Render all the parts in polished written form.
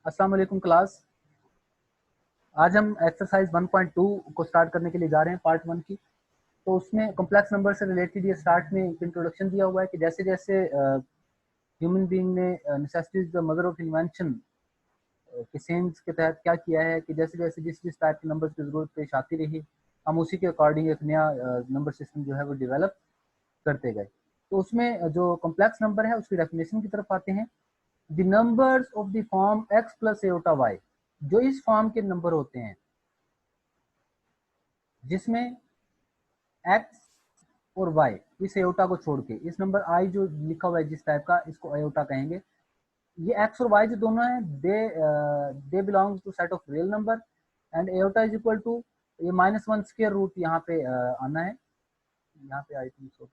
अस्सलाम वालेकुम क्लास। आज हम एक्सरसाइज 1.2 को स्टार्ट करने के लिए जा रहे हैं, पार्ट 1 की। तो उसमें कॉम्प्लेक्स नंबर से रिलेटेड ये स्टार्ट में एक इंट्रोडक्शन दिया हुआ है कि जैसे जैसे ह्यूमन बीइंग ने necessity the mother of invention के सेंस के तहत क्या किया है कि जैसे जैसे जिस जिस टाइप के नंबर की ज़रूरत पेश आती रही, हम उसी के अकॉर्डिंग एक नया नंबर सिस्टम जो है वो डेवलप करते गए। तो उसमें जो कॉम्प्लेक्स नंबर है उसकी डेफिनेशन की तरफ आते हैं। The numbers of the form x plus iota y, जो इस फॉर्म के नंबर होते हैं जिसमें x और y इस एटा को छोड़ के, इस नंबर i जो लिखा हुआ है जिस टाइप का, इसको एटा कहेंगे। ये x और y जो दोनों हैं they belongs to set of real number and eta is equal to, ये -1 स्क्वायर रूट यहाँ पे आना है। यहाँ पे आई थिंक सो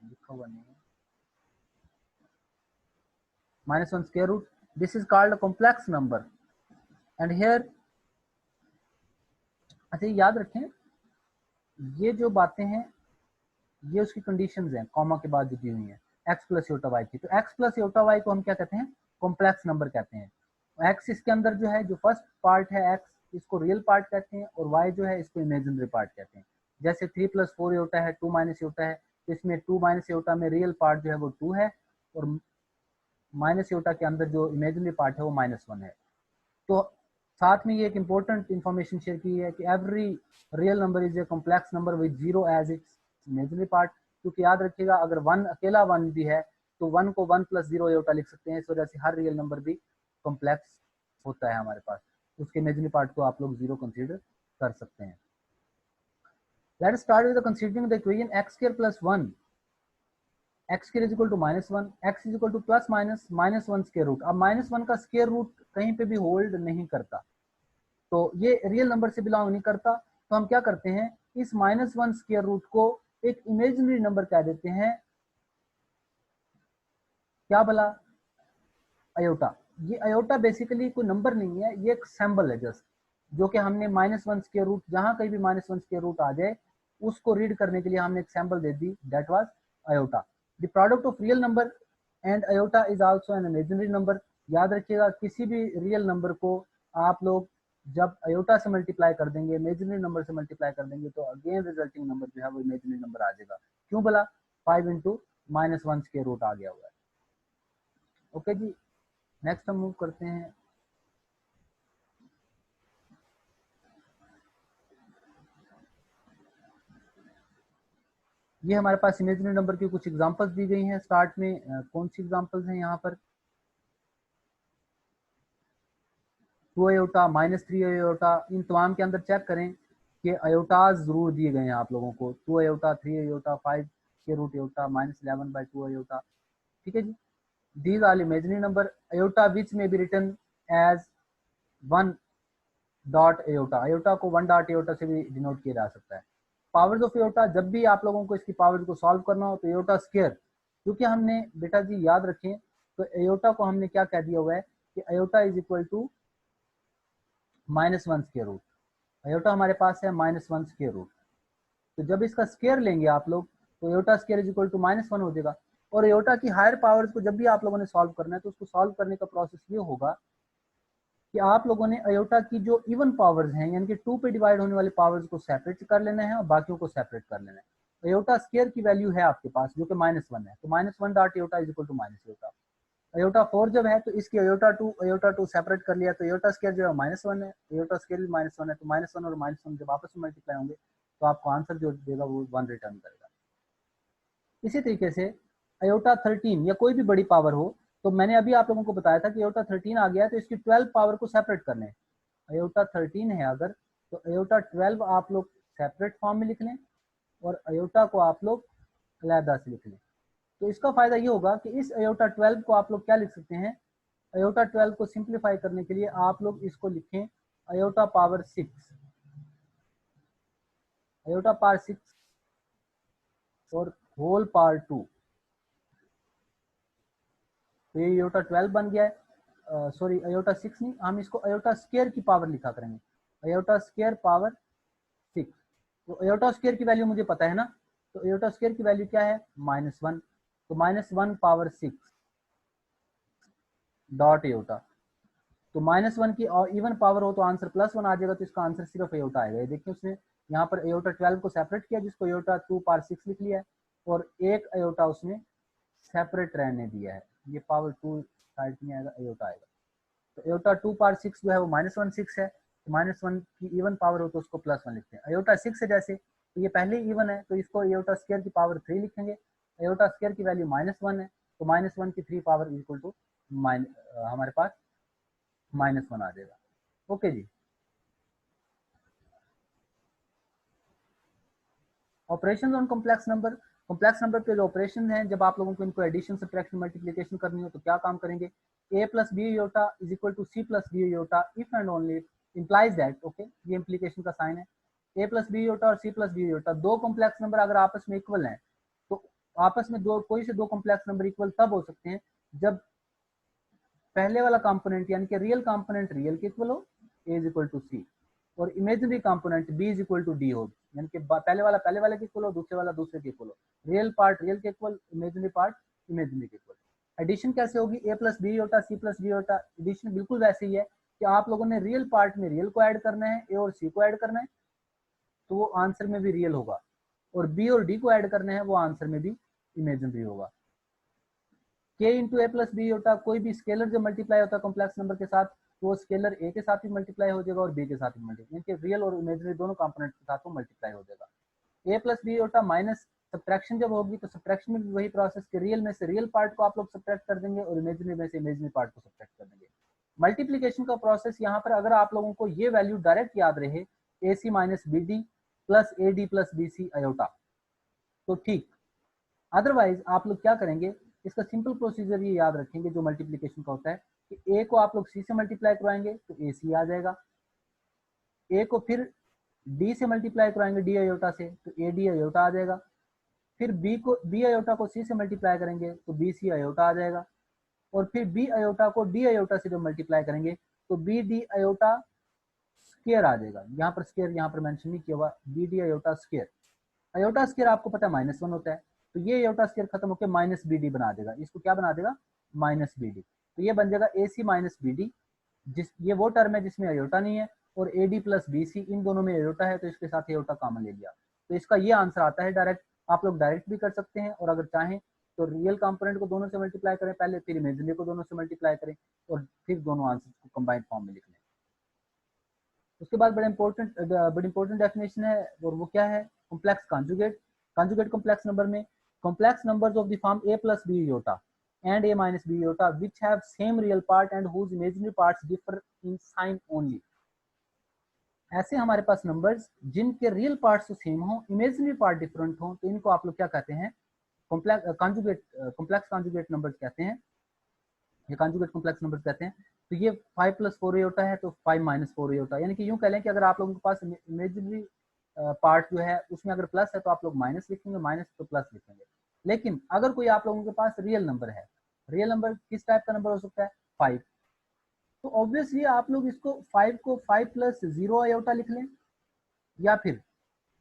लिखा हुआ नहीं है, -1 square root. This is called a complex number and here, अच्छा याद रखें ये जो बातें हैं ये उसकी कंडीशंस हैं कॉमा के बाद जो दी हुई हैं x प्लस योटा वाई की। तो x प्लस योटा वाई को हम क्या कहते हैं? कॉम्प्लेक्स नंबर कहते हैं। x इसके अंदर जो है, जो फर्स्ट पार्ट है x, इसको रियल पार्ट कहते हैं, और y जो है इसको इमेजिनरी पार्ट कहते हैं। जैसे 3 प्लस 4 योटा है, 2 माइनस योटा है, तो इसमें 2 माइनस योटा में रियल पार्ट जो है वो 2 है, और माइनस योटा के अंदर जो इमेजिनरी पार्ट है वो -1 है। तो साथ में ये एक इंपॉर्टेंट इंफॉर्मेशन शेयर की है कि every real number is a complex number with zero as its imaginary part. क्योंकि याद रखिएगा, अगर वन अकेला वन भी है तो वन को 1 प्लस 0 एटा लिख सकते हैं। इस वजह से हर रियल नंबर भी कॉम्प्लेक्स होता है हमारे पास, उसके इमेजिनरी पार्ट को आप लोग 0 कंसीडर कर सकते हैं। Let us start with considering the equation x square plus 1, X square is equal to -1, X is equal to plus minus -1 square root. अब -1 का स्क्वायर रूट कहीं पे भी होल्ड नहीं करता, तो ये रियल नंबर से बिलोंग नहीं करता। तो हम क्या करते हैं, इस -1 स्क्वायर रूट को एक इमेजिनरी नंबर कह देते हैं। क्या भला? अयोटा। ये अयोटा बेसिकली कोई नंबर नहीं है, ये एक सिंबल है जस्ट, जो कि हमने -1 स्क्वायर रूट, जहां कहीं भी -1 स्क्वायर रूट आ जाए उसको रीड करने के लिए हमने एक सिंबल दे दी, that was iota. The product of real number and iota is also an imaginary number. याद रखिएगा, किसी भी रियल नंबर को आप लोग जब अयोटा से मल्टीप्लाई कर देंगे, इमेजिनरी नंबर से मल्टीप्लाई कर देंगे, तो अगेन रिजल्टिंग नंबर जो है वो इमेजिनरी नंबर आ जाएगा। क्यों भला? 5 इंटू -1 स्क्वायर रूट आ गया हुआ है। ओके जी, नेक्स्ट हम मूव करते हैं। ये हमारे पास इमेजिनरी नंबर की कुछ एग्जांपल्स दी गई हैं स्टार्ट में। कौन सी एग्जांपल्स हैं यहाँ पर? 2 अयोटा, -3 अयोटा, इन तमाम के अंदर चेक करें कि अयोटाज जरूर दिए गए हैं आप लोगों को। 2 अयोटा, 3 अयोटा, 5 के रूट अयोटा, -11/2 अयोटा। ठीक है जी, these are imaginary number. Iota which may be written as 1 dot iota, iota को 1 डॉट एयोटा से भी डिनोट किया जा सकता है। पावर्स ऑफ एयोटा, जब भी आप लोगों को इसकी पावर्स को सॉल्व करना हो तो एयोटा स्क्वायर, क्योंकि हमने बेटा जी याद रखें, तो एयोटा को हमने क्या कह दिया हुआ है कि iota is equal to -1 square root. Iota हमारे पास है -1 स्क्वायर रूट, तो जब इसका स्क्वायर लेंगे आप लोग तो iota square is equal to -1 हो जाएगा। और एयोटा की हायर पावर्स को जब भी आप लोगों ने सॉल्व करना है तो उसको सॉल्व करने का प्रोसेस ये होगा कि आप लोगों ने अयोटा की जो इवन पावर्स हैं, यानी कि 2 पे डिवाइड होने वाले पावर्स को सेपरेट कर लेना है और बाकियों को सेपरेट कर लेना है। अयोटा स्क्वायर की वैल्यू है आपके पास जो कि -1 है, तो -1 dot iota is equal to -iota. Iota 4 जब है तो इसकी अयोटा टू सेपरेट कर लिया, तो अयोटा स्क्वायर जो है -1 है, अयोटा स्क्वायर भी -1 है, तो -1 और -1 जब आपस में मल्टीप्लाई होंगे तो आपको आंसर जो देगा वो 1 रिटर्न करेगा। इसी तरीके से अयोटा 13 या कोई भी बड़ी पावर हो, तो मैंने अभी आप लोगों को बताया था कि अयोटा 13 आ गया है तो इसकी 12 पावर को सेपरेट करने हैं। अयोटा 13 है अगर, तो अयोटा 12 आप लोग सेपरेट फॉर्म में लिख लें और अयोटा को आप लोग अलहदा से लिख लें। तो इसका फायदा ये होगा कि इस अयोटा 12 को आप लोग क्या लिख सकते हैं, अयोटा 12 को सिंप्लीफाई करने के लिए आप लोग इसको लिखें अयोटा पावर 6, अयोटा पावर 6 और होल पावर 2। तो ये अयोटा 12 बन गया है। सॉरी, अयोटा 6 नहीं, हम इसको अयोटा स्क्वायर की पावर लिखा करेंगे, अयोटा स्क्वायर पावर 6। तो अयोटा स्क्वायर की वैल्यू मुझे पता है ना, तो अयोटा स्क्वायर की वैल्यू क्या है? -1, तो -1 पावर 6 डॉट अयोटा। तो -1 की और इवन पावर हो तो आंसर +1 आ जाएगा, तो इसका आंसर सिर्फ एयोटा आएगा। ये देखिए उसने यहाँ पर एयोटा 12 को सेपरेट किया, जिसको एयोटा 2/6 लिख लिया है, और एक एयोटा उसने सेपरेट रहने दिया है, ये पावर 2 साइड में आएगा, एयोटा आएगा। तो एयोटा 2/6 जो है वो -1/6 है, तो -1 की इवन पावर हो तो उसको +1 लिखते हैं। एयोटा 6 है जैसे, तो ये पहले इवन है, तो इसको एयोटा स्क्वायर की पावर 3 लिखेंगे। एयोटा स्क्वायर की वैल्यू -1 है, तो -1 की 3 पावर इक्वल टू हमारे पास -1 आ जाएगा। ओके जी। Operation on complex number, complex number के जो ऑपरेशन हैं, जब आप लोगों को इनको एडिशन, सब्ट्रैक्शन, मल्टीप्लिकेशन करनी हो तो क्या काम करेंगे, a plus B iota is equal to C plus B iota if and only implies that, okay, ये इम्प्लीकेशन का साइन है। a प्लस बी योटा और सी प्लस बी योटा दो कॉम्प्लेक्स नंबर अगर आपस में इक्वल हैं, तो आपस में दो कोई से दो कॉम्प्लेक्स नंबर इक्वल तब हो सकते हैं जब पहले वाला कंपोनेंट यानी कि रियल कंपोनेंट रियल के इक्वल हो, a is equal to C, और imaginary component b is equal to D हो, यानी कि पहले वाला पहले वाले के इक्वल हो, दूसरे वाला दूसरे के इक्वल हो, रियल पार्ट रियल के इक्वल, इमेजिनरी पार्ट इमेजिनरी के इक्वल। एडिशन कैसे होगी, a प्लस बी होता सी प्लस बी होता, एडिशन बिल्कुल वैसे ही है कि आप लोगों ने रियल पार्ट में रियल को ऐड करना है, a और c को ऐड करना है, तो वो आंसर में भी रियल होगा, और b और d को ऐड करना है, वो आंसर में भी इमेजिनरी होगा। k इंटू ए प्लस बी होता, कोई भी स्केलर जब मल्टीप्लाई होता है कॉम्प्लेक्स नंबर के साथ, तो वो स्केलर a के साथ भी मल्टीप्लाई हो जाएगा और b के साथ भी मल्टीप्लाई, यानी कि रियल और इमेजिनरी दोनों कंपोनेंट के साथ वो मल्टीप्लाई हो जाएगा। a प्लस बी होता माइनस सब्ट्रैक्शन जब होगी, तो सब्ट्रैक्शन में भी वही प्रोसेस के रियल में से रियल पार्ट को आप लोग सब्ट्रैक्ट कर देंगे और इमेजिनरी में से इमेजिनरी पार्ट को सब्ट्रैक्ट कर देंगे। मल्टीप्लीकेशन का प्रोसेस यहाँ पर अगर आप लोगों को ये वैल्यू डायरेक्ट याद रहे, A C minus B D plus A D plus B C iota, तो ठीक, अदरवाइज आप लोग क्या करेंगे, इसका सिंपल प्रोसीजर ये याद रखेंगे जो मल्टीप्लिकेशन का होता है कि ए को आप लोग सी से मल्टीप्लाई करवाएंगे तो ए सी आ जाएगा, ए को फिर डी से मल्टीप्लाई कराएंगे डी अयोटा से तो ए डी अयोटा आ जाएगा, फिर बी अयोटा को सी से मल्टीप्लाई करेंगे तो बी सी अयोटा आ जाएगा, और फिर बी अयोटा को डी अयोटा से जब मल्टीप्लाई करेंगे तो बी डी अयोटा स्केयर आ जाएगा। यहाँ पर स्केयर यहाँ पर मेंशन नहीं किया हुआ, B D iota square, iota square आपको पता है -1 होता है, तो ये अयोटा स्केयर खत्म होकर माइनस बी डी बना देगा, इसको क्या बना देगा, माइनस बी डी, तो ये बन जाएगा ए सी माइनस बी डी, जिस ये वो टर्म है जिसमें अयोटा नहीं है, और A D plus B C इन दोनों में अयोटा है, तो इसके साथ अयोटा कॉमन ले लिया, तो इसका ये आंसर आता है डायरेक्ट। आप लोग डायरेक्ट भी कर सकते हैं, और अगर चाहें तो रियल कंपोनेंट को दोनों से मल्टीप्लाई करें पहले, फिर इमेजिनरी को दोनों से मल्टीप्लाई करें, और फिर दोनों आंसर को कंबाइंड फॉर्म में लिख लें। उसके बाद बड़ी इंपॉर्टेंट डेफिनेशन है, और वो क्या है, complex conjugate. Conjugate complex number में complex numbers of the form a plus B iota and a minus b iota which have same real part and whose imaginary parts differ in sign only। ऐसे हमारे पास numbers जिनके real parts तो same हो, imaginary part different हो, तो इनको आप लोग क्या कहते हैं, कॉम्प्लेक्स कॉन्जुगेट नंबर्स कहते हैं, ये कॉन्जुगेट कॉम्प्लेक्स नंबर्स कहते हैं। तो ये 5 प्लस 4 होता है तो 5 माइनस 4 होता है, यानी कि यूं कह लें कि अगर आप लोगों के पास इमेजिनरी पार्ट जो है उसमें अगर प्लस है तो आप लोग माइनस लिखेंगे, माइनस तो प्लस लिखेंगे। लेकिन अगर कोई आप लोगों के पास रियल नंबर है, रियल नंबर किस टाइप का नंबर हो सकता है, 5, तो ऑब्वियसली आप लोग इसको 5 को 5 प्लस 0 अयोटा लिख लें, या फिर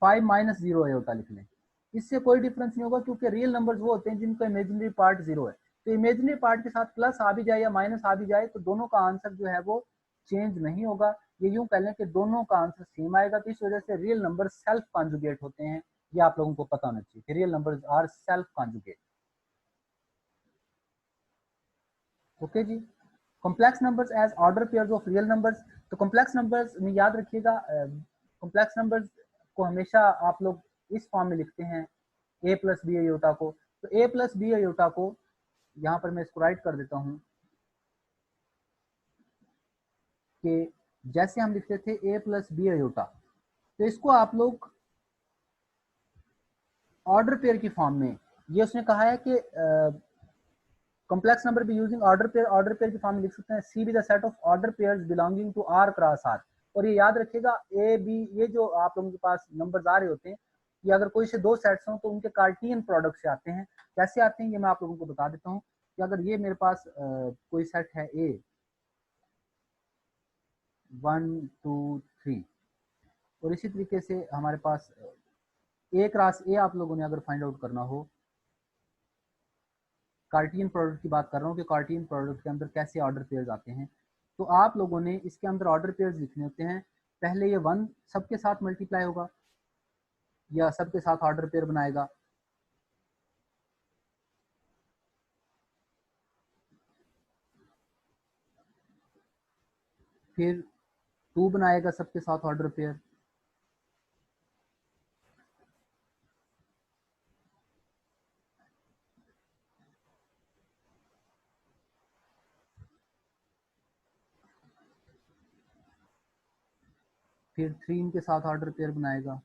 5 माइनस 0 अयोटा लिख लें, इससे कोई डिफरेंस नहीं होगा, क्योंकि रियल नंबर्स वो होते हैं जिनका इमेजिनरी पार्ट 0 है, तो इमेजिनरी पार्ट के साथ प्लस आ भी जाए या माइनस आ भी जाए तो दोनों का आंसर जो है वो चेंज नहीं होगा, ये यूं कह लें कि दोनों का आंसर सेम आएगा। तो इस वजह से रियल नंबर सेल्फ कॉन्जुगेट होते हैं, ये आप लोगों को पता होना चाहिए कि real numbers are self conjugate. Okay जी। Complex numbers as order pairs of real numbers, तो कॉम्प्लेक्स नंबर्स में याद रखिएगा, कॉम्प्लेक्स नंबर्स को हमेशा आप लोग इस फॉर्म में लिखते हैं, ए प्लस बी अयोटा को, तो ए प्लस बी अयोटा को यहाँ पर मैं इसको राइट कर देता हूँ कि जैसे हम लिखते थे ए प्लस बी अयोटा, तो इसको आप लोग ऑर्डर पेयर की फॉर्म में, ये उसने कहा है कि कॉम्प्लेक्स नंबर भी यूजिंग ऑर्डर पेयर की फॉर्म में लिख सकते हैं, C be the set of order pairs belonging to R cross R. और ये याद रखिएगा ए बी, ये जो आप लोगों के पास नंबर्स आ रहे होते हैं, ये अगर कोई से दो सेट्स हों तो उनके कार्टियन प्रोडक्ट से आते हैं। कैसे आते हैं ये मैं आप लोगों को बता देता हूँ कि अगर ये मेरे पास कोई सेट है ए 1 2 3, और इसी तरीके से हमारे पास ए क्रॉस ए आप लोगों ने अगर फाइंड आउट करना हो, कार्टियन प्रोडक्ट की बात कर रहा हूँ कि कार्टियन प्रोडक्ट के अंदर कैसे ऑर्डर पेयर्स आते हैं, तो आप लोगों ने इसके अंदर ऑर्डर पेयर्स लिखने होते हैं। पहले ये 1 सबके साथ मल्टीप्लाई होगा या सबके साथ ऑर्डर पेयर बनाएगा, फिर 2 बनाएगा सबके साथ ऑर्डर पेयर, फिर 3 इनके साथ ऑर्डर पेयर बनाएगा,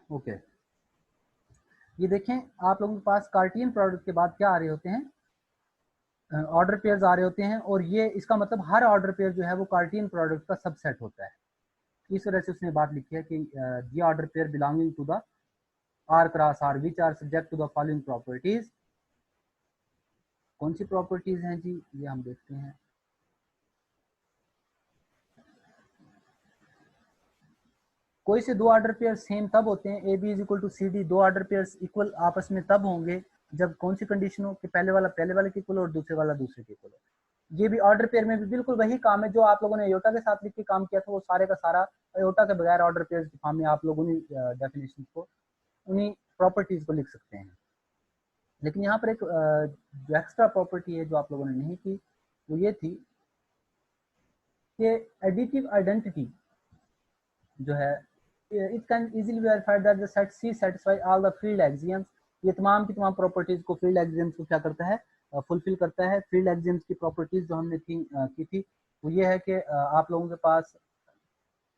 ओके। ये देखें आप लोगों के पास कार्टियन प्रोडक्ट के बाद क्या आ रहे होते हैं, ऑर्डर पेयर्स आ रहे होते हैं, और ये इसका मतलब हर ऑर्डर पेयर जो है वो कार्टियन प्रोडक्ट का सबसेट होता है। इस वजह से उसने बात लिखी है कि ये order pair belonging to the R cross R which are subject to the following properties. कौन सी प्रॉपर्टीज हैं जी, ये हम देखते हैं। कोई से दो ऑर्डर पेयर सेम तब होते हैं, A B is equal to C D, दो ऑर्डर पेयर इक्वल आपस में तब होंगे जब कौन सी कंडीशन हो कि पहले वाला पहले वाले के इक्वल और दूसरे वाला दूसरे के इक्वल हो। ये भी ऑर्डर पेयर में भी बिल्कुल वही काम है जो आप लोगों ने अयोटा के साथ लिख के काम किया था, वो सारे का सारा अयोटा के बगैर ऑर्डर पेयर की फॉर्म में आप लोगों ने डेफिनेशन को, उन्हीं प्रॉपर्टीज को लिख सकते हैं। लेकिन यहाँ पर एक जो एक्स्ट्रा प्रॉपर्टी है जो आप लोगों ने नहीं की, वो ये थी कि एडिटिव आइडेंटिटी जो है, it can easily verified that the set C satisfy all the field axioms. ये तमाम की तमाम प्रॉपर्टीज को फील्ड एक्सियम्स को क्या करता है, फुलफिल करता है। फील्ड एक्सियम्स की प्रॉपर्टीज जो हमने की थी वो ये है कि आप लोगों के पास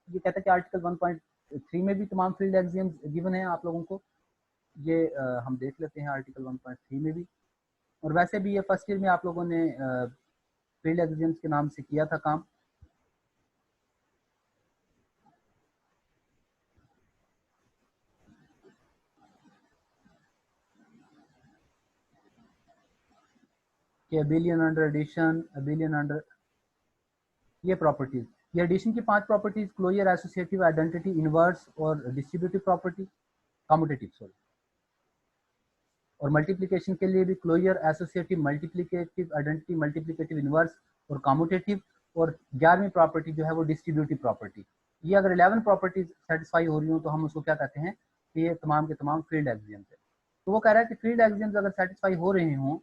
ये कहता है कि आर्टिकल 1.3 में भी तमाम फील्ड एक्सियम्स गिवन है आप लोगों को। ये हम देख लेते हैं आर्टिकल 1.3 में भी, और वैसे भी ये फर्स्ट ईयर में आप लोगों ने फील्ड एक्सियम्स के नाम से किया था काम। कि abelian under addition, abelian under, ये प्रॉपर्टीज, ये एडिशन की 5 properties, closure, associative, identity, inverse और डिस्ट्रीब्यूटिव प्रॉपर्टी, कम्यूटेटिव सॉरी। और मल्टीप्लिकेशन के लिए भी closure, associative, multiplicative, identity, multiplicative, inverse और कम्यूटेटिव। और 11वीं प्रॉपर्टी जो है वो डिस्ट्रीब्यूटिव प्रॉपर्टी। ये अगर 11 प्रॉपर्टीज सेटिस्फाई हो रही हो तो हम उसको क्या कहते हैं कि ये तमाम के तमाम फील्ड एक्सियम्स है। तो वो कह रहा है कि फील्ड एक्सियम्स अगर सेटिस्फाई हो रहे हों,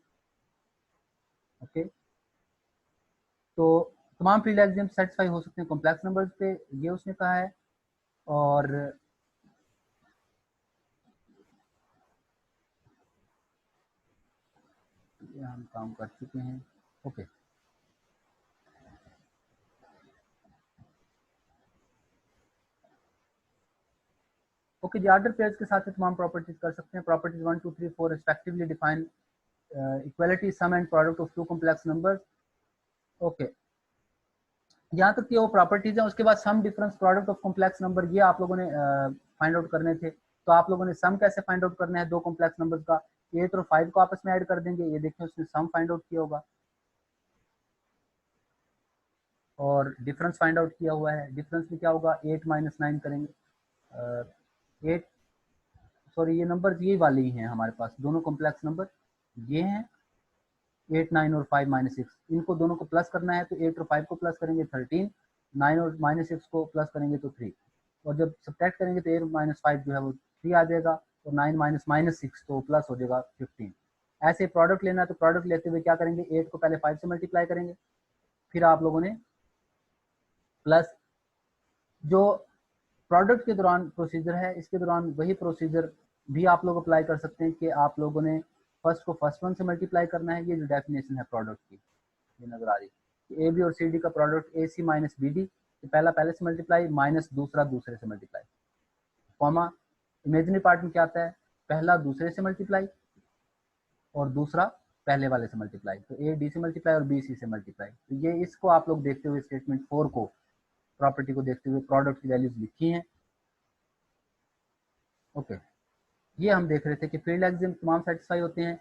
ओके, तो तमाम फील्ड एक्सियम्स सेटिस्फाई हो सकते हैं कॉम्प्लेक्स नंबर्स पे, ये उसने कहा है। और ये हम काम कर चुके हैं, ओके। ओके जी, ऑर्डर पेयर्स के साथ तमाम प्रॉपर्टीज कर सकते हैं। Properties 1 2 3 4 respectively define equality sum and product of two complex numbers, okay. यहाँ तक कि वो प्रॉपर्टीज हैं, उसके बाद sum difference product of complex number, ये आप लोगों ने फाइंड आउट करने थे। तो आप लोगों ने सम कैसे फाइंड आउट करना है दो कॉम्प्लेक्स नंबर्स का, 8 और 5 को आपस में ऐड कर देंगे, ये देखिए उसने सम फाइंड आउट किया होगा और डिफरेंस फाइंड आउट किया हुआ है। डिफरेंस में क्या होगा, 8 माइनस 9 करेंगे, 8 सॉरी ये नंबर यही वाले ही हैं हमारे पास, दोनों कॉम्प्लेक्स नंबर ये हैं, 8 9 और 5 माइनस 6, इनको दोनों को प्लस करना है तो 8 और 5 को प्लस करेंगे 13, 9 और माइनस 6 को प्लस करेंगे तो 3, और जब सब्ट्रैक्ट करेंगे तो 8 माइनस 5 जो है वो 3 आ जाएगा, और 9 माइनस माइनस 6 तो प्लस हो जाएगा 15। ऐसे प्रोडक्ट लेना है तो प्रोडक्ट लेते हुए क्या करेंगे, 8 को पहले 5 से मल्टीप्लाई करेंगे, फिर आप लोगों ने प्लस जो प्रोडक्ट के दौरान प्रोसीजर है, इसके दौरान वही प्रोसीजर भी आप लोग अप्लाई कर सकते हैं कि आप लोगों ने फर्स्ट को फर्स्ट वन से मल्टीप्लाई करना है। ये जो डेफिनेशन है प्रोडक्ट की, ये नजर आ रही है, ए बी और सी डी का product A C minus B D, पहला पहले से मल्टीप्लाई माइनस दूसरा दूसरे से मल्टीप्लाई, कॉमा इमेजिनरी पार्ट में क्या आता है, पहला दूसरे से मल्टीप्लाई और दूसरा पहले वाले से मल्टीप्लाई, तो ए डी से मल्टीप्लाई और बी सी से मल्टीप्लाई। तो ये इसको आप लोग देखते हुए स्टेटमेंट 4 को, प्रॉपर्टी को देखते हुए प्रोडक्ट की वैल्यूज लिखी हैं, ओके। ये हम देख रहे थे कि फील्ड एक्सियम तमाम सेटिस्फाई होते हैं,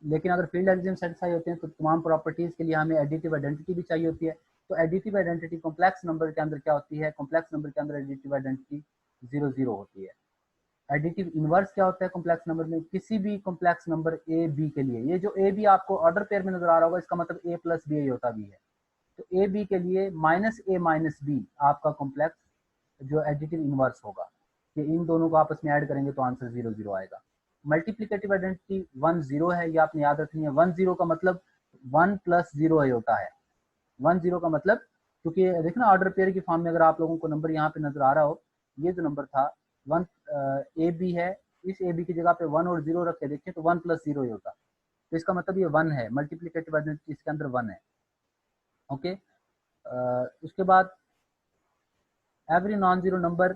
लेकिन अगर फील्ड एक्सियम सेटिस्फाई होते हैं तो तमाम प्रॉपर्टीज़ के लिए हमें एडिटिव आइडेंटिटी भी चाहिए होती है। तो एडिटिव आइडेंटिटी कॉम्प्लेक्स नंबर के अंदर क्या होती है, कॉम्प्लेक्स नंबर के अंदर एडिटिव आइडेंटिटी 0 0 होती है। एडिटिव इनवर्स क्या होता है कॉम्प्लेक्स नंबर में, किसी भी कॉम्प्लेक्स नंबर ए बी के लिए, ये जो ए बी आपको ऑर्डर पेयर में नजर आ रहा होगा, इसका मतलब ए प्लस बी होता भी है। तो ए बी के लिए माइनस ए माइनस बी आपका कॉम्प्लेक्स जो एडिटिव इनवर्स होगा, कि इन दोनों को आपस में ऐड करेंगे तो आंसर 0 0 आएगा। मल्टीप्लिकेटिव आइडेंटिटी 1 0 है, ये आपने याद रखनी है। 1 0 का मतलब 1 प्लस 0 आयोटा है। 1 0 का मतलब, क्योंकि देखना ऑर्डर पेयर की फॉर्म में अगर आप लोगों को नंबर यहाँ पे नजर आ रहा हो, ये जो नंबर था 1 ए बी है, इस ए बी की जगह पे 1 और 0 रख के देखें तो 1 प्लस 0 होता, तो इसका मतलब ये 1 है। मल्टीप्लिकेटिव आइडेंटिटी इसके अंदर 1 है। ओके, उसके बाद every non-zero number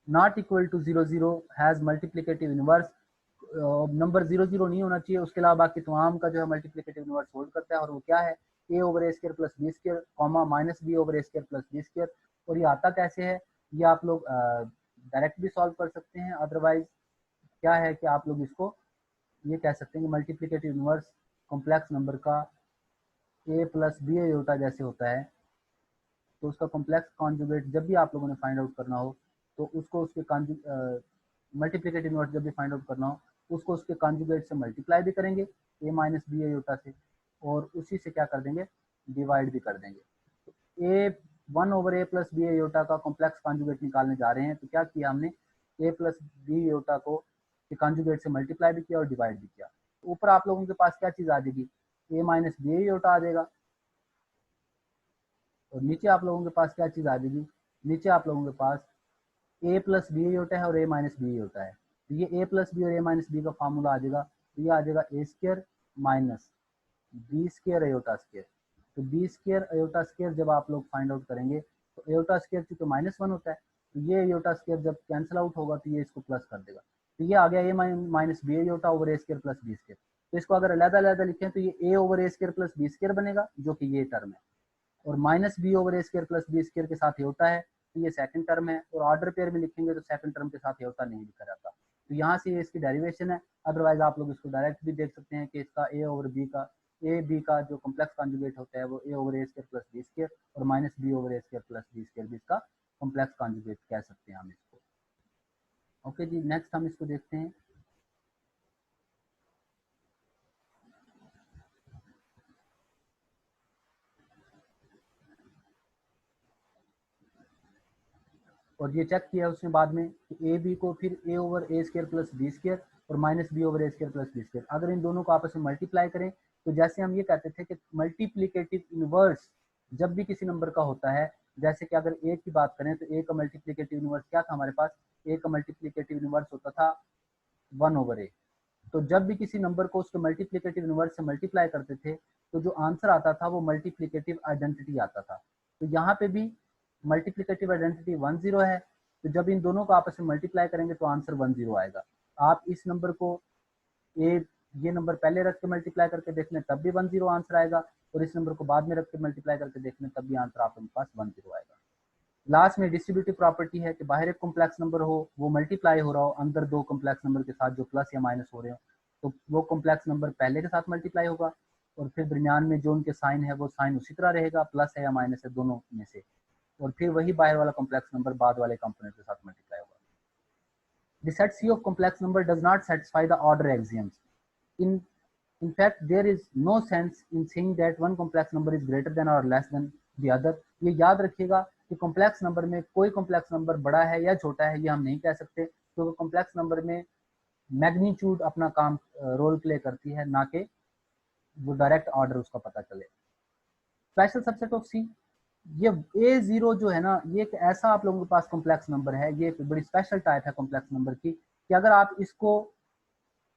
not equal to 0 0 has multiplicative inverse। Number 0 0 नहीं होना चाहिए, उसके अलावा बाकी तमाम का जो है मल्टीप्लिकेटिव इनवर्स होल्ड करता है, और वो क्या है, A over A square plus B square comma minus B over A square plus B square. और ये आता कैसे है, ये आप लोग डायरेक्ट भी सॉल्व कर सकते हैं, अदरवाइज क्या है कि आप लोग इसको ये कह सकते हैं कि मल्टीप्लिकेटिव इनवर्स कॉम्प्लेक्स नंबर का ए प्लस बी आयोटा जैसे होता है, तो उसका कॉम्प्लेक्स कॉन्जुगेट जब भी आप लोगों ने फाइंड आउट करना हो, तो उसको उसके मल्टीप्लिकेटिव इनवर्स जब भी फाइंड आउट करना हो, उसको उसके कॉन्जुगेट से मल्टीप्लाई भी करेंगे ए माइनस बी आयोटा से, और उसी से क्या कर देंगे, डिवाइड भी कर देंगे। तो ए 1 ओवर ए प्लस बी आयोटा का कॉम्प्लेक्स कॉन्जुगेट निकालने जा रहे हैं, तो क्या किया हमने, ए प्लस बी आयोटा को कॉन्जुगेट से मल्टीप्लाई भी किया और डिवाइड भी किया। ऊपर आप लोगों के पास क्या चीज़ आ जाएगी, ए माइनस बी आयोटा आ जाएगा, और नीचे आप लोगों के पास क्या चीज़ आ जाएगी, नीचे आप लोगों के पास ए प्लस बी होता है और ए माइनस बी होता है। तो ये ए प्लस बी और ए माइनस बी का फार्मूला आ जाएगा, तो ये आ जाएगा A square minus B square iota square. तो बी स्क्र अयोटा स्क्र जब आप लोग फाइंड आउट करेंगे, तो अयोटा स्क्र चूंकि -1 होता है, तो ये अयोटा स्क्र जब कैंसिल आउट होगा तो ये इसको प्लस कर देगा। तो ये आ गया ए माइनस बी अयोटा ओवर ए स्क्र प्लस बी स्क्र। तो इसको अगर अलग-अलग लिखें तो ये ए ओवर ए स्क्र प्लस बी स्क्र बनेगा, जो कि ये टर्म है, और माइनस बी ओवर ए स्क्र प्लस बी स्क्र के साथ ये होता है, तो ये सेकंड टर्म है। और ऑर्डर पेयर में लिखेंगे तो सेकंड टर्म के साथ ये होता नहीं लिखा जाता, तो यहाँ से ये इसकी डेरिवेशन है। अदरवाइज आप लोग इसको डायरेक्ट भी देख सकते हैं कि इसका ए ओवर बी का, ए बी का जो कॉम्प्लेक्स कॉन्जुगेट होता है वो ए ओवर ए स्क्र प्लस बी स्क्र, और माइनस बी ओवर ए स्क्र प्लस बी स्क्र भी इसका कॉम्प्लेक्स कॉन्जुगेट कह सकते हैं हम इसको। ओके जी, नेक्स्ट हम इसको देखते हैं। और ये चेक किया उसने बाद में कि ए बी को फिर ए ओवर ए स्क्र प्लस बी स्क्र और माइनस बी ओवर ए स्क्र प्लस बी स्क्र, अगर इन दोनों को आपस में मल्टीप्लाई करें, तो जैसे हम ये कहते थे कि मल्टीप्लिकेटिव इनवर्स जब भी किसी नंबर का होता है, जैसे कि अगर ए की बात करें तो ए का मल्टीप्लिकेटिव इनवर्स क्या था हमारे पास, ए का मल्टीप्लिकेटिव इनवर्स होता था 1 ओवर ए। तो जब भी किसी नंबर को उसके मल्टीप्लिकेटिव इनवर्स से मल्टीप्लाई करते थे, तो जो आंसर आता था वो मल्टीप्लिकेटिव आइडेंटिटी आता था। तो यहाँ पे भी मल्टीप्लिकेटिव आइडेंटिटी 1 0 है, तो जब इन दोनों को आपस में मल्टीप्लाई करेंगे तो आंसर 1 0 आएगा। आप इस नंबर को ए, ये नंबर पहले रख के मल्टीप्लाई करके देख लें तब भी 1 0 आंसर आएगा, और इस नंबर को बाद में रख के मल्टीप्लाई करके देख लें तब भी आंसर आपके पास 1 0 आएगा। लास्ट में डिस्ट्रीब्यूटिव प्रॉपर्टी है कि बाहर एक कॉम्प्लेक्स नंबर हो, वो मल्टीप्लाई हो रहा हो अंदर दो कॉम्प्लेक्स नंबर के साथ जो प्लस या माइनस हो रहे हो, तो वो कॉम्प्लेक्स नंबर पहले के साथ मल्टीप्लाई होगा, और फिर दरमियान में जो उनके साइन है वो साइन उसी तरह रहेगा, प्लस है या माइनस है दोनों में से, और फिर वही बाहर वाला कॉम्प्लेक्स नंबर बाद वाले कंपोनेंट के साथ मल्टीप्लाई होगा। The set C of complex number does not satisfy the order axioms. In in fact, there is no sense in saying that one complex number is greater than or less than the other. ये याद रखिएगा कि complex number में कोई complex number बड़ा है या छोटा है ये हम नहीं कह सकते, क्योंकि कॉम्प्लेक्स नंबर में मैग्नीट्यूड अपना काम रोल प्ले करती है, ना कि वो डायरेक्ट ऑर्डर उसका पता चले। स्पेशल सबसेट ऑफ सी, ये A0 जो है ना, ये एक ऐसा आप लोगों के पास कॉम्प्लेक्स नंबर है, ये एक बड़ी स्पेशल टाइप है कॉम्प्लेक्स नंबर की, कि अगर आप इसको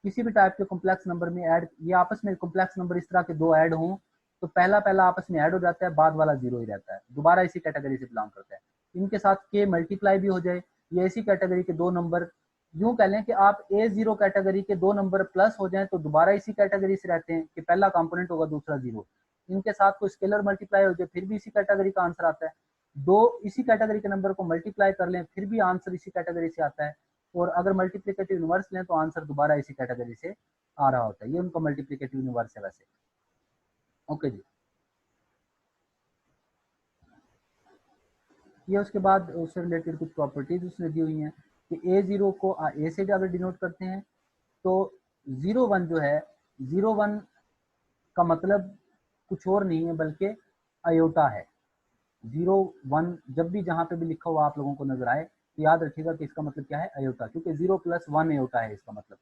किसी भी टाइप के कॉम्प्लेक्स नंबर में ऐड, ये आपस में कॉम्प्लेक्स नंबर इस तरह के दो ऐड हों, तो पहला पहला आपस में ऐड हो जाता है, बाद वाला जीरो ही रहता है, दोबारा इसी कैटेगरी से बिलोंग करता है। इनके साथ के मल्टीप्लाई भी हो जाए, ये इसी कैटेगरी के दो नंबर, यूं कह लें कि आप A0 कैटेगरी के दो नंबर प्लस हो जाएं तो दोबारा इसी कैटेगरी से रहते हैं, कि पहला कंपोनेंट होगा दूसरा जीरो। इनके साथ कोई स्केलर मल्टीप्लाई हो जाए फिर भी इसी कैटेगरी का आंसर आता है, दो इसी कैटेगरी के नंबर को मल्टीप्लाई कर लें फिर भी आंसर इसी कैटेगरी से आता है, और अगर मल्टीप्लिकेटिव इनवर्स लें तो आंसर दोबारा इसी कैटेगरी से आ रहा होता है। ये उनका मल्टीप्लिकेटिव इनवर्स है वैसे। ओके जी, ये उसके बाद उससे रिलेटेड कुछ प्रॉपर्टीज उसने दी हुई हैं कि A0 को A से अगर डिनोट करते हैं तो 01 जो है, 01 का मतलब कुछ और नहीं है बल्कि अयोटा है। 01 जब भी जहां पे भी लिखा हुआ आप लोगों को नजर आए तो याद रखिएगा कि इसका मतलब क्या है, अयोटा, क्योंकि 0+1 अयोटा है इसका मतलब।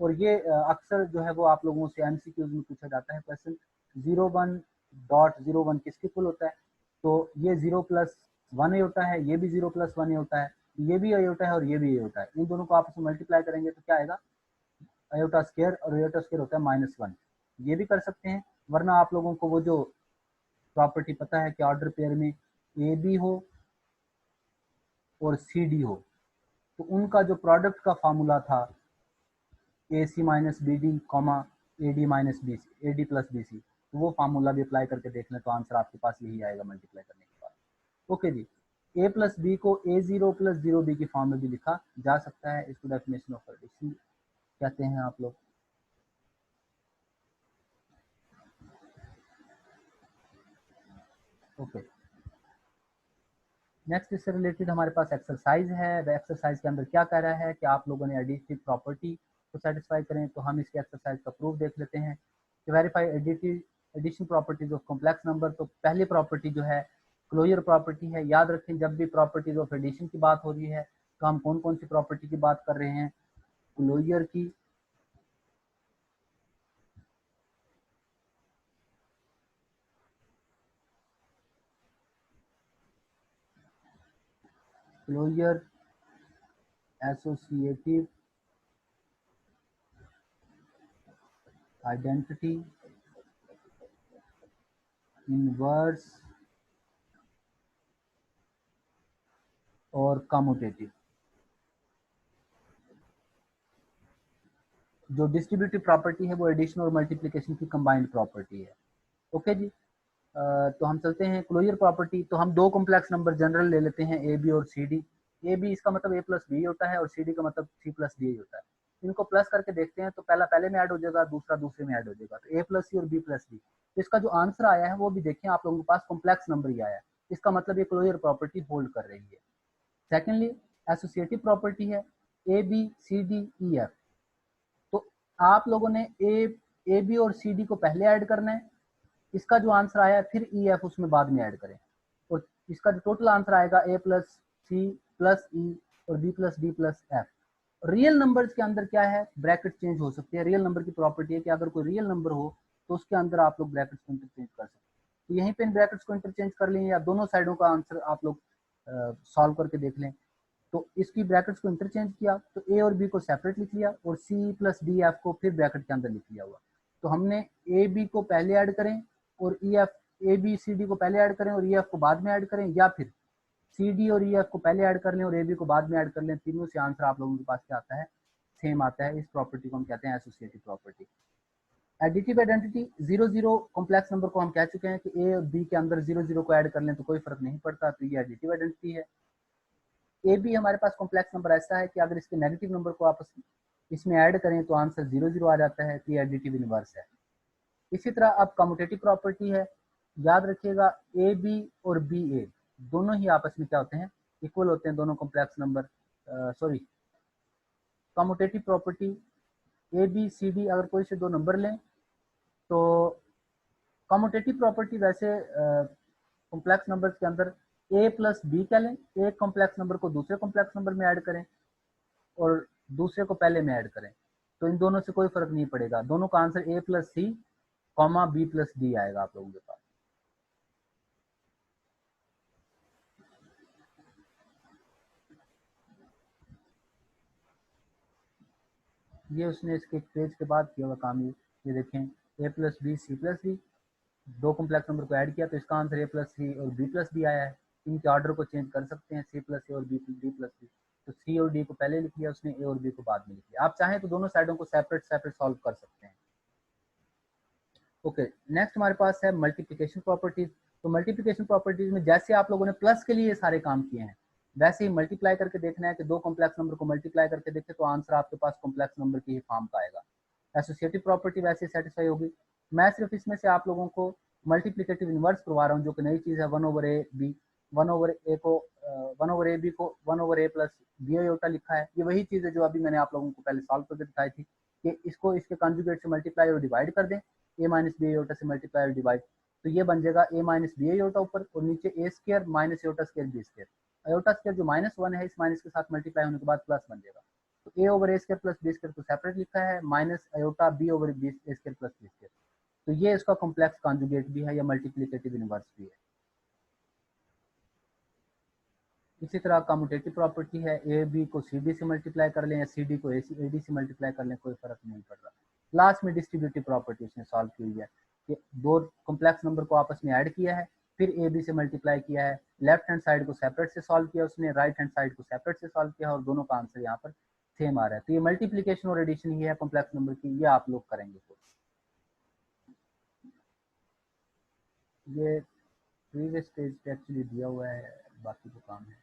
और ये अक्सर जो है वो आप लोगों से एमसीक्यूज में पूछा जाता है क्वेश्चन, 01.01 किसके इक्वल होता है। तो ये 0+1 अयोटा है, ये भी 0+1 अयोटा है, ये भी अयोटा है और ये भी अयोटा है। इन दोनों को आपस में मल्टीप्लाई करेंगे तो क्या आएगा, अयोटा स्क्वायर, और अयोटा स्क्वायर होता है -1। ये भी कर सकते हैं, वरना आप लोगों को वो जो प्रॉपर्टी पता है कि ऑर्डर पेयर में ए बी हो और सी डी हो, तो उनका जो प्रोडक्ट का फार्मूला था A C minus B D comma A D minus B C, A D plus B C, तो वो फार्मूला भी अप्लाई करके देख लें तो आंसर आपके पास यही आएगा मल्टीप्लाई करने के बाद। ओके जी, ए प्लस बी को A0+0 बी की फॉर्म में भी लिखा जा सकता है, इसको डेफिनेशन ऑफ एडिशन कहते हैं आप लोग। ओके, नेक्स्ट इससे रिलेटेड हमारे पास एक्सरसाइज है। वह एक्सरसाइज के अंदर क्या कह रहा है कि आप लोगों ने एडिटिव प्रॉपर्टी को सेटिस्फाई करें। तो हम इसके एक्सरसाइज का प्रूफ देख लेते हैं कि verify additive addition properties of complex number. तो पहली प्रॉपर्टी जो है क्लोजर प्रॉपर्टी है। याद रखें जब भी प्रॉपर्टीज ऑफ एडिशन की बात हो रही है तो हम कौन कौन सी प्रॉपर्टी की बात कर रहे हैं, क्लोजर की, क्लोजर, एसोसिएटिव, आइडेंटिटी, इनवर्स और कम्यूटेटिव। जो डिस्ट्रीब्यूटिव प्रॉपर्टी है वो एडिशन और मल्टीप्लिकेशन की कंबाइंड प्रॉपर्टी है। ओके जी, तो हम चलते हैं क्लोजर प्रॉपर्टी। तो हम दो कॉम्प्लेक्स नंबर जनरल ले लेते हैं, ए बी और सी डी। ए बी इसका मतलब ए प्लस बी होता है और सी डी का मतलब सी प्लस डी होता है। इनको प्लस करके देखते हैं तो पहला पहले में ऐड हो जाएगा, दूसरा दूसरे में ऐड हो जाएगा, तो ए प्लस सी और बी प्लस डी। तो इसका जो आंसर आया है वो भी देखें आप लोगों के पास कॉम्प्लेक्स नंबर ही आया है, इसका मतलब ये क्लोजर प्रॉपर्टी होल्ड कर रही है। सेकेंडली एसोसिएटिव प्रॉपर्टी है, A B C D E F. तो आप लोगों ने ए बी और सी डी को पहले ऐड करना है, इसका जो आंसर आया फिर ई एफ उसमें बाद में ऐड करें, और इसका जो टोटल आंसर आएगा ए प्लस सी प्लस ई और B plus D plus F. Real numbers के अंदर क्या है, ब्रैकेट चेंज हो सकती है। रियल नंबर की प्रॉपर्टी है कि अगर कोई रियल नंबर हो तो उसके अंदर आप लोग ब्रैकेट्स को इंटरचेंज कर सकते हैं। तो यहीं पे इन ब्रैकेट्स को इंटरचेंज कर लें या दोनों साइडों का आंसर आप लोग सॉल्व करके देख लें। तो इसकी ब्रैकेट्स को इंटरचेंज किया तो ए और बी को सेपरेट लिख लिया और सी प्लस डी एफ को फिर ब्रैकेट के अंदर लिख लिया हुआ। तो हमने ए बी को पहले ऐड करें और E F, A B C D को पहले ऐड करें और ई एफ को बाद में ऐड करें, या फिर सी डी और ई एफ को पहले ऐड कर लें और ए बी को बाद में ऐड कर लें, तीनों से आंसर आप लोगों के पास क्या आता है, सेम आता है। इस प्रॉपर्टी को हम कहते हैं associative property. Additive identity, 0 0 complex number को हम कह चुके हैं कि ए और बी के अंदर 0 0 को ऐड कर लें तो कोई फर्क नहीं पड़ता, तो ये एडिटिव आइडेंटिटी है। ए बी हमारे पास कॉम्प्लेक्स नंबर ऐसा है कि अगर इसके नेगेटिव नंबर को आपस इसमें ऐड करें तो आंसर 0 0 आ जाता है, तो ये एडिटिव इनवर्स है। इसी तरह अब कम्यूटेटिव प्रॉपर्टी है। याद रखिएगा ए बी और बी ए दोनों ही आपस में क्या होते हैं, इक्वल होते हैं, दोनों complex number. Sorry, commutative property, A B C D अगर कोई से दो नंबर लें तो कम्यूटेटिव प्रॉपर्टी वैसे कॉम्प्लेक्स नंबर के अंदर ए प्लस बी कह लें, एक कॉम्प्लेक्स नंबर को दूसरे कॉम्प्लेक्स नंबर में ऐड करें और दूसरे को पहले में ऐड करें, तो इन दोनों से कोई फर्क नहीं पड़ेगा, दोनों का answer A plus C comma B plus D आएगा आप लोगों के पास। ये उसने इसके पेज के बाद किया हुआ काम। ये देखें, A plus B C plus D, दो कॉम्प्लेक्स नंबर को ऐड किया तो इसका आंसर ए प्लस सी और बी प्लस डी आया है। इनके ऑर्डर को चेंज कर सकते हैं, सी प्लस ए और बी डी प्लस डी। तो सी और डी को पहले लिख लिया उसने, ए और बी को बाद में लिख लिया। आप चाहें तो दोनों साइडों को सेपरेट सेपरेट सॉल्व कर सकते हैं। ओके, नेक्स्ट हमारे पास है मल्टीप्लिकेशन प्रॉपर्टीज। तो मल्टीप्लिकेशन प्रॉपर्टीज में जैसे आप लोगों ने प्लस के लिए सारे काम किए हैं वैसे ही मल्टीप्लाई करके देखना है कि दो कॉम्प्लेक्स नंबर को मल्टीप्लाई करके देखें तो आंसर आपके पास कॉम्प्लेक्स नंबर की ही फॉर्म का आएगा। एसोसिएटिव प्रॉपर्टी वैसे सेटिस्फाई होगी। मैं सिर्फ इसमें से आप लोगों को मल्टीप्लिकेटिव इनवर्स करवा रहा हूँ जो कि नई चीज़ है, 1/a b। 1/a को 1/a प्लस बी आयोटा लिखा है। ये वही चीज़ है जो अभी मैंने आप लोगों को पहले सॉल्व करके दिखाई थी कि इसको इसके कॉन्जुगेट से मल्टीप्लाई और डिवाइड कर दें, a माइनस बी आयोटा से मल्टीप्लाई और डिवाइड, तो ये बन जाएगा a माइनस बी आयोटा ऊपर और नीचे a square minus iota square B square. Iota square जो -1 है, इस माइनस के साथ मल्टीप्लाई होने के बाद प्लस बन जाएगा। तो a over a square plus B square को सेपरेट लिखा है, minus iota b over B square plus B square. तो ये इसका कॉम्प्लेक्स कॉन्जुगेट भी है या मल्टीप्लिकेटिव इनवर्स भी है। इसी तरह कम्यूटेटिव प्रॉपर्टी है, ए बी को सी डी से मल्टीप्लाई कर लें या सी डी को ए डी से मल्टीप्लाई कर लें, कोई फर्क नहीं पड़ रहा। लास्ट में डिस्ट्रीब्यूटिव प्रॉपर्टी उसने सॉल्व की हुई है कि दो कॉम्प्लेक्स नंबर को आपस में ऐड किया है, फिर ए बी से मल्टीप्लाई किया है, लेफ्ट हैंड साइड को सेपरेट से सॉल्व किया उसने, राइट हैंड साइड को सेपरेट से सॉल्व किया और दोनों का आंसर यहाँ पर सेम आ रहा है। तो ये मल्टीप्लीकेशन और एडिशन ही है कॉम्प्लेक्स नंबर की, ये आप लोग करेंगे। ये प्रीवियस स्टेज पे एक्चुअली दिया हुआ है, बाकी जो काम है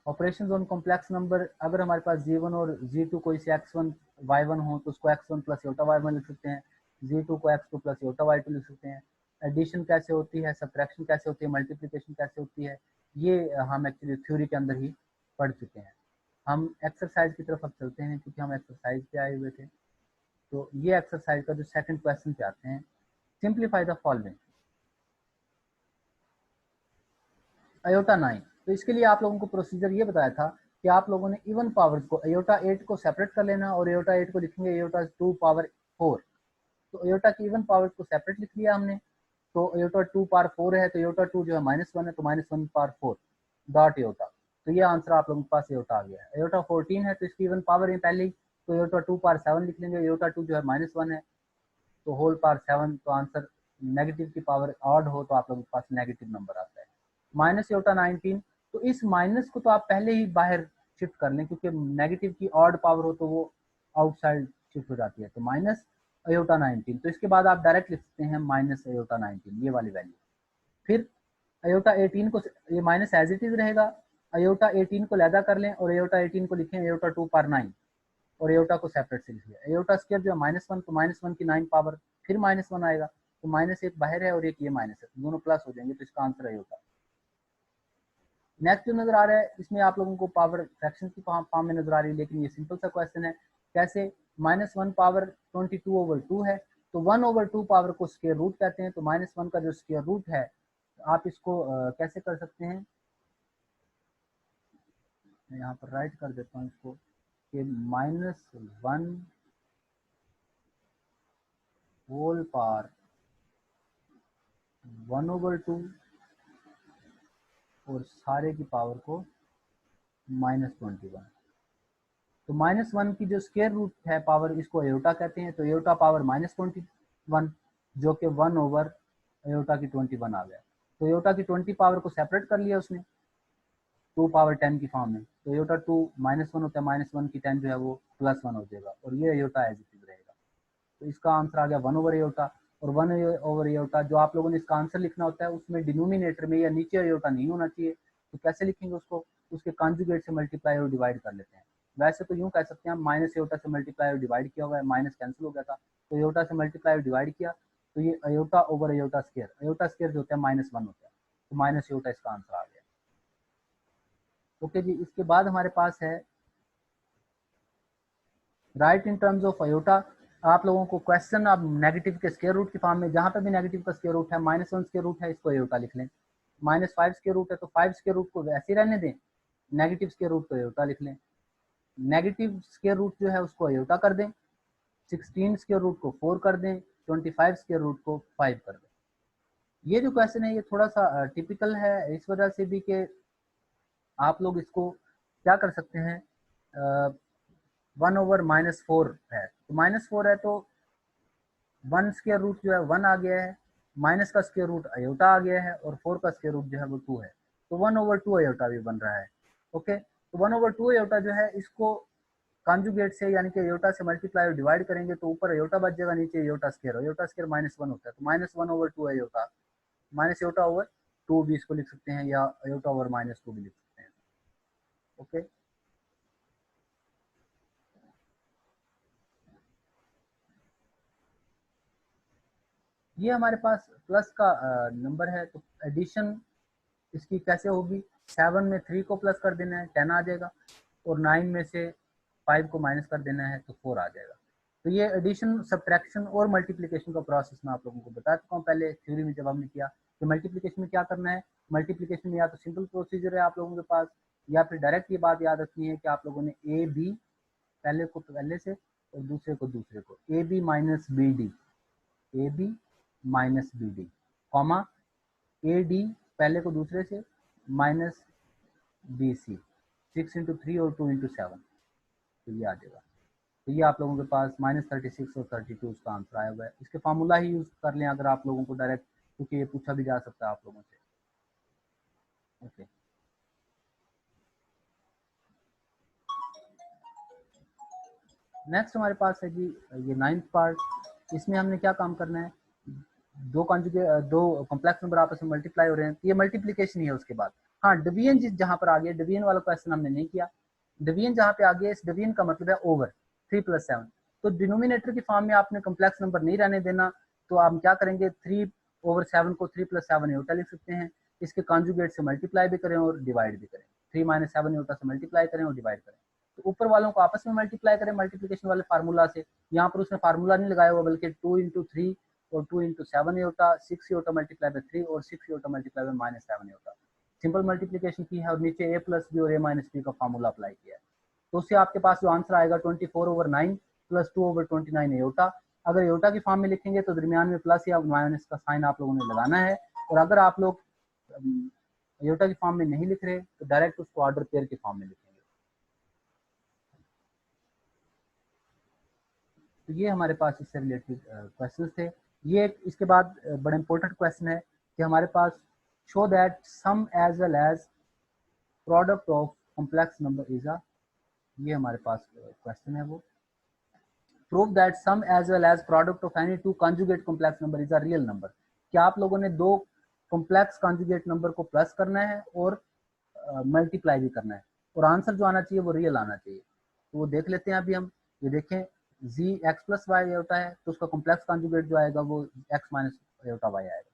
ऑपरेशन ऑन कॉम्प्लेक्स नंबर। अगर हमारे पास g1 और g2 कोई से x1 y1 हो तो उसको x1 प्लस योटा y1 लिख सकते हैं, g2 को x2 प्लस योटा y2 लिख सकते हैं। एडिशन कैसे होती है, सब्ट्रैक्शन कैसे होती है, मल्टीप्लिकेशन कैसे होती है, ये हम एक्चुअली थ्योरी के अंदर ही पढ़ चुके हैं। हम एक्सरसाइज की तरफ अब चलते हैं क्योंकि हम एक्सरसाइज पे आए हुए थे। तो ये एक्सरसाइज का जो सेकंड क्वेश्चन पे आते हैं, सिंप्लीफाई द फॉलोइंग अयोटा 9। तो इसके लिए आप लोगों को प्रोसीजर ये बताया था कि आप लोगों ने इवन पावर्स को अयोटा 8 को सेपरेट कर लेना और अयोटा 8 को लिखेंगे अयोटा 2 पावर 4। तो अयोटा की इवन पावर्स को सेपरेट लिख लिया हमने, तो अयोटा 2 पावर 4 है तो अयोटा 2 जो है -1 है तो -1 पावर 4 डॉट अयोटा। तो ये आंसर आप लोगों के पास अयोटा आ गया है। अयोटा 14 है तो इसकी इवन पावर है पहले ही, तो अयोटा 2 पावर 7 लिख लेंगे, अयोटा 2 जो है -1 है तो होल पावर 7, तो आंसर नेगेटिव की पावर ऑड हो तो आप लोगों के पास नेगेटिव नंबर आता है। माइनस योटा 19, तो इस माइनस को तो आप पहले ही बाहर शिफ्ट कर लें क्योंकि नेगेटिव की ऑड पावर हो तो वो आउटसाइड शिफ्ट हो जाती है। तो माइनस अयोटा 19, तो इसके बाद आप डायरेक्ट लिख सकते हैं माइनस अयोटा 19 ये वाली वैल्यू। फिर अयोटा 18 को, ये माइनस एज इट इज रहेगा, अयोटा 18 को लैदा कर लें और अयोटा 18 को लिखें अयोटा 2 पावर 9 और अयोटा को सेपरेट से लिख लिया। अयोटा स्क्वायर जो है -1 तो -1 की 9 पावर फिर -1 आएगा, तो माइनस एक बाहर है और एक ये माइनस है, दोनों प्लस हो जाएंगे, तो इसका आंसर अयोटा। नेक्स्ट जो नजर आ रहा है इसमें आप लोगों को पावर फ्रैक्शन की फॉर्म में नजर आ रही है, लेकिन ये सिंपल सा क्वेश्चन है। कैसे? -1 पावर 22/2 है, तो 1/2 पावर को स्क्वायर रूट कहते हैं, तो -1 का जो स्क्वायर रूट है आप इसको कैसे कर सकते हैं, मैं यहाँ पर राइट कर देता हूँ इसको कि -1 होल पावर 1/2 और सारे की पावर को -21। तो -1 की जो स्क्वायर रूट है पावर, इसको अयोटा कहते हैं, तो अयोटा पावर -21 जो कि 1 ओवर अयोटा की 21 आ गया। तो अयोटा की 20 पावर को सेपरेट कर लिया उसने 2 पावर 10 की फॉर्म में, तो अयोटा 2 -1 होता है, -1 की 10 जो है वो +1 हो जाएगा और ये अयोटा एज इट इज रहेगा। तो इसका आंसर आ गया 1 ओवर अयोटा। और 1 ओवर अयोटा जो आप लोगों ने इसका आंसर लिखना होता है उसमें डिनोमिनेटर में या नीचे अयोटा नहीं होना चाहिए, तो कैसे लिखेंगे उसको, उसके कॉन्जुगेट से मल्टीप्लाई और डिवाइड कर लेते हैं। वैसे तो यूं कह सकते हैं हम माइनस अयोटा से मल्टीप्लाई और डिवाइड किया हुआ है, माइनस कैंसिल हो गया था तो अयोटा से मल्टीप्लाई और डिवाइड किया, तो ये iota over iota square, iota square जो होता है -1 होता है, तो माइनस अयोटा इसका आंसर आ गया। ओके जी, इसके बाद हमारे पास है right in terms of iota. आप लोगों को क्वेश्चन अब नेगेटिव के स्क्वायर रूट की फॉर्म में, जहां पे भी नेगेटिव का स्क्वायर रूट है, -1 स्क्वायर रूट है इसको अयोटा लिख लें, -5 स्क्वायर रूट है तो 5 स्क्वायर रूट को वैसे ही रहने दें, नेगेटिव स्क्वायर रूट को अयोटा लिख लें, नेगेटिव स्क्वायर रूट जो है उसको अयोटा कर दें, 16 स्क्वायर रूट को 4 कर दें, 25 स्क्वायर रूट को 5 कर दें। ये जो क्वेश्चन है ये थोड़ा सा टिपिकल है इस वजह से भी कि आप लोग इसको क्या कर सकते हैं, 1/-4 है, तो -4 है तो 1 स्क्वायर रूट जो है 1 आ गया है, माइनस का स्क्वायर रूट अयोटा आ गया है और 4 का स्क्वायर रूट जो है वो 2 है, तो 1/2 अयोटा भी बन रहा है। ओके, तो 1/2 अयोटा जो है इसको कॉन्जुगेट से यानी कि अयोटा से मल्टीप्लाई और डिवाइड करेंगे तो ऊपर अयोटा बच जाएगा, नीचे अयोटा स्क्वायर -1 होता है, तो -1/2 अयोटा, माइनस अयोटा ओवर 2 भी इसको लिख सकते हैं या अयोटा ओवर -2 भी लिख सकते हैं। ओके, ये हमारे पास प्लस का नंबर है, तो एडिशन इसकी कैसे होगी, 7 में 3 को प्लस कर देना है 10 आ जाएगा, और 9 में से 5 को माइनस कर देना है तो 4 आ जाएगा। तो ये एडिशन, सब्ट्रैक्शन और मल्टीप्लिकेशन का प्रोसेस मैं आप लोगों को बता चुका हूँ पहले थ्योरी में जब हमने किया कि मल्टीप्लिकेशन में क्या करना है। मल्टीप्लिकेशन में या तो सिंपल प्रोसीजर है आप लोगों के पास, या फिर डायरेक्ट ये बात याद रखनी है कि आप लोगों ने ए बी पहले को पहले से और दूसरे को दूसरे को, A B minus B D, A B minus B D, comma A D पहले को दूसरे से माइनस बी सी, 6 into 3 और 2 into 7, तो ये आ जाएगा। तो ये आप लोगों के पास -36 और 32 उसका आंसर आया हुआ है। इसके फार्मूला ही यूज कर लें अगर आप लोगों को डायरेक्ट, क्योंकि ये पूछा भी जा सकता है आप लोगों से। ओके, नेक्स्ट हमारे पास है जी ये 9th पार्ट। इसमें हमने क्या काम करना है, दो कॉम्प्लेक्स नंबर आपस में मल्टीप्लाई हो रहे हैं, तो ये मल्टीप्लीकेशन ही है। उसके बाद हाँ डिवीजन जहाँ पर आ गया, डिवीजन वाला क्वेश्चन हमने नहीं किया। डिवीजन जहाँ पे आ गया, इस डिवीजन का मतलब है ओवर 3 + 7, तो डिनोमिनेटर की फॉर्म में आपने कॉम्प्लेक्स नंबर नहीं रहने देना। तो आप क्या करेंगे, 3/7 को 3 + 7 एयोटा लिख सकते हैं। इसके कॉन्जुगेट से मल्टीप्लाई भी करें और डिवाइड भी करें, 3 - 7 एयोटा से मल्टीप्लाई करें और डिवाइड करें। तो ऊपर वालों को आपस में मल्टीप्लाई करें मल्टीप्लिकेशन वाले फार्मूला से। यहाँ पर उसने फार्मूला नहीं लगाया हुआ, बल्कि 2 into 3 और 2 into 7 aorta, 6 aorta multiply by 3 और 6 aorta multiply by -7 aorta. Simple multiplication की है और नीचे a + b और a - b का फार्मूला अप्लाई किया है। तो उससे आपके पास जो आंसर आएगा 24/9 + 2/29 एयोटा। अगर एयोटा की फॉर्म में लिखेंगे तो दरमियान में प्लस या माइनस का साइन आप लोगों ने लगाना है, और अगर आप लोग एयोटा की फॉर्म में नहीं लिख रहे तो डायरेक्ट उसको ऑर्डर पेयर की फॉर्म में लिखेंगे। तो ये हमारे पास इससे रिलेटेड क्वेश्चंस थे। ये इसके बाद बड़ा इंपॉर्टेंट क्वेश्चन है कि हमारे पास show that sum as well as product of complex number is a, ये हमारे पास क्वेश्चन है वो, prove that sum as well as product of any two conjugate complex number is a real number. क्या आप लोगों ने दो कॉम्प्लेक्स कॉन्जुगेट नंबर को प्लस करना है और मल्टीप्लाई भी करना है, और आंसर जो आना चाहिए वो रियल आना चाहिए। तो वो देख लेते हैं अभी हम। ये देखें, जी एक्स प्लस वाई होता है तो उसका कॉम्प्लेक्स कॉन्जुगेट जो आएगा वो एक्स माइनस एयोटा वाई आएगा।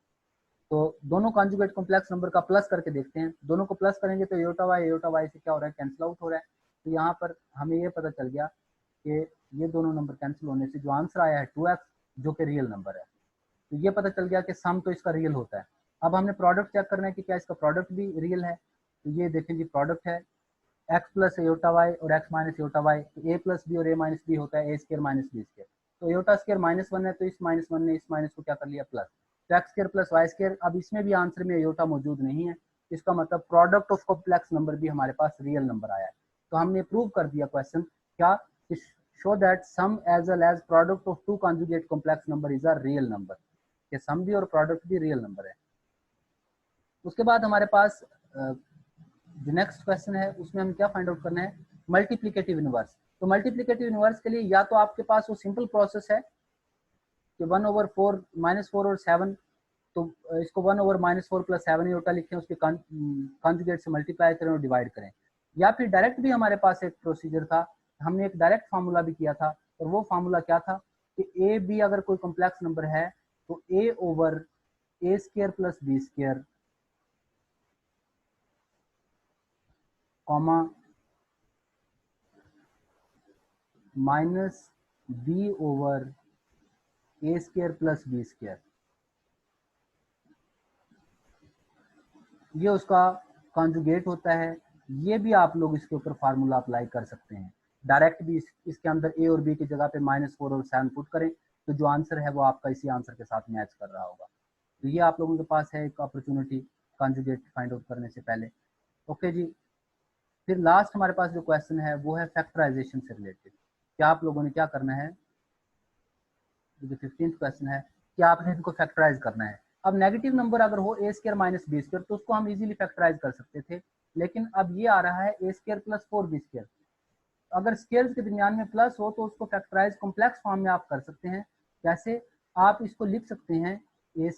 तो दोनों कॉन्जुगेट कॉम्प्लेक्स नंबर का प्लस करके देखते हैं। दोनों को प्लस करेंगे तो एयोटा वाई से क्या हो रहा है, कैंसिल आउट हो रहा है। तो यहाँ पर हमें ये पता चल गया कि ये दोनों नंबर कैंसिल होने से जो आंसर आया है 2x, जो कि रियल नंबर है। तो ये पता चल गया कि सम तो इसका रियल होता है। अब हमने प्रोडक्ट चेक करना है कि क्या इसका प्रोडक्ट भी रियल है। तो ये देखें जी, प्रोडक्ट है एक्स प्लस एयोटा वाई और एक्स माइनस एयोटा वाई, तो ए प्लस बी और ए माइनस बी होता है ए स्क्र माइनस बी स्क्र। तो एयोटा स्क्र -1 है तो इस -1 ने इस माइनस को क्या कर लिया प्लस, तो X square plus Y square. अब इसमें भी आंसर में एयोटा मौजूद नहीं है, इसका मतलब प्रोडक्ट ऑफ कॉम्प्लेक्स नंबर भी हमारे पास रियल नंबर आया है। तो हमने प्रूव कर दिया क्वेश्चन क्या, show that sum as well as product of two conjugate complex number is a real number, कि सम भी और प्रोडक्ट भी रियल नंबर है। उसके बाद हमारे पास जो नेक्स्ट क्वेश्चन है उसमें हम क्या फाइंड आउट करना है, मल्टीप्लिकेटिव इनवर्स। तो मल्टीप्लिकेटिव इनवर्स के लिए या तो आपके पास वो सिंपल प्रोसेस है कि 1/4 -4 और 7, तो इसको 1/-4 + 7 एयोटा लिखें, उसके कॉन्जुगेट से मल्टीप्लाई करें और डिवाइड करें। या फिर डायरेक्ट भी हमारे पास एक प्रोसीजर था, हमने एक डायरेक्ट फार्मूला भी किया था, और वो फार्मूला क्या था कि ए बी अगर कोई कॉम्प्लेक्स नंबर है तो a/a² + b² comma -b/a² + b², ये उसका कॉन्जुगेट होता है। ये भी आप लोग इसके ऊपर फार्मूला अप्लाई कर सकते हैं डायरेक्ट भी। इसके अंदर ए और बी की जगह पे -4 और 7 पुट करें तो जो आंसर है वो आपका इसी आंसर के साथ मैच कर रहा होगा। तो ये आप लोगों के पास है एक अपॉर्चुनिटी कॉन्जुगेट फाइंड आउट करने से पहले। ओके जी, फिर लास्ट हमारे पास जो क्वेश्चन है वो है फैक्टराइजेशन से रिलेटेड। क्या आप लोगों ने क्या करना है, जो 15th क्वेश्चन है कि आपने इनको फैक्टराइज करना है। अब नेगेटिव नंबर अगर हो a² - b² तो उसको हम इजीली फैक्टराइज कर सकते थे, लेकिन अब ये आ रहा है a² + 4b²। अगर स्केल्स के दरमियान में प्लस हो तो उसको फैक्टराइज कॉम्प्लेक्स फॉर्म में आप कर सकते हैं। कैसे, आप इसको लिख सकते हैं a² -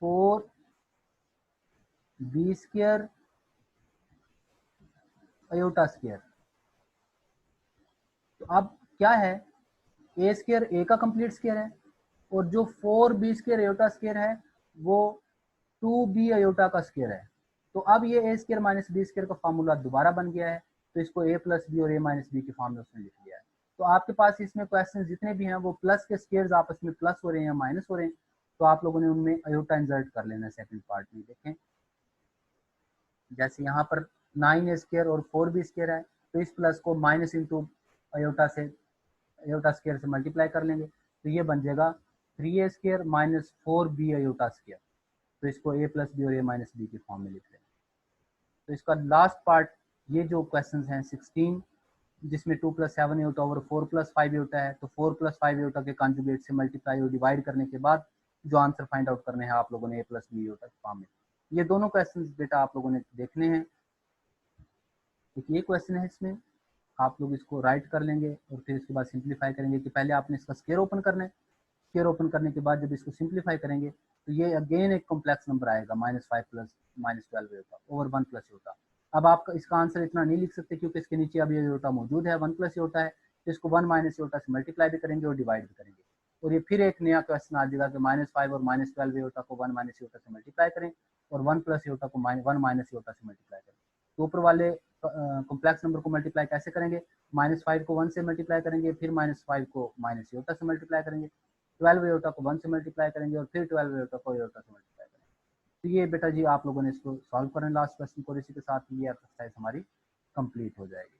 4b² अयोटा स्क्वायर। तो अब क्या है, a² a का कंप्लीट स्क्वायर है, और जो 4b² एयोटा स्क्वायर है वो 2b अयोटा का स्क्वायर है। तो अब ये ए स्क्वायर माइनस बी स्क्वायर का फार्मूला दोबारा बन गया है, तो इसको ए प्लस बी और ए माइनस बी के फॉर्म में उसने लिख लिया है। तो आपके पास इसमें क्वेश्चन जितने भी हैं वो प्लस के स्क्वायर्स आपस में प्लस हो रहे हैं या माइनस हो रहे हैं, तो आप लोगों ने उनमें अयोटा इंसर्ट कर लेना है सेकंड पार्ट में। देखें जैसे यहाँ पर 9a² और 4b² है, तो इस प्लस को माइनस इंटू अयोटा से अयोटा स्क्वायर से मल्टीप्लाई कर लेंगे, तो ये बन जाएगा 3a² minus 4b aorta square. तो इसको ए प्लस बी और ए माइनस बी के फॉर्म में लिख लेंगे। तो इसका लास्ट पार्ट, ये जो क्वेश्चन हैं 16, जिसमें 2 प्लस 7 एटा ओवर 4 प्लस 5 एटा है, तो 4 प्लस 5 एटा के कॉन्जुगेट से मल्टीप्लाई और डिवाइड करने के बाद जो आंसर फाइंड आउट करने हैं आप लोगों ने ए प्लस बी एटा के फॉर्म में। ये दोनों क्वेश्चन बेटा आप लोगों ने देखने हैं। एक ये क्वेश्चन है, इसमें आप लोग इसको राइट कर लेंगे और फिर इसके बाद सिंप्लीफाई करेंगे कि पहले आपने इसका स्क्वायर ओपन करना है। स्क्वायर ओपन करने के बाद जब इसको सिंप्लीफाई करेंगे तो ये अगेन एक कॉम्प्लेक्स नंबर आएगा -5 plus -12 iota over 1 plus iota. अब आप इसका आंसर इतना नहीं लिख सकते क्योंकि इसके नीचे अब ये योटा मौजूद है, 1 प्लस योटा है, तो इसको 1 माइनस योटा से मल्टीप्लाई भी करेंगे और डिवाइड भी करेंगे। और ये फिर एक नया क्वेश्चन आ जाएगा कि -5 और -12 योटा को 1 माइनस योटा से मल्टीप्लाई करें और 1 प्लस योटा को 1 माइनस योटा से मल्टीप्लाई करें। तो ऊपर वाले कॉम्प्लेक्स नंबर को मल्टीप्लाई कैसे करेंगे, -5 को 1 से मल्टीप्लाई करेंगे, फिर -5 को माइनस योटा से मल्टीप्लाई करेंगे, 12 योटा को 1 से मल्टीप्लाई करेंगे और फिर 12 योटा को योटा से मल्टीप्लाई करेंगे। तो ये बेटा जी आप लोगों ने इसको सॉल्व करें लास्ट क्वेश्चन को, इसी के साथ ये एक्सरसाइज हमारी कंप्लीट हो जाएगी।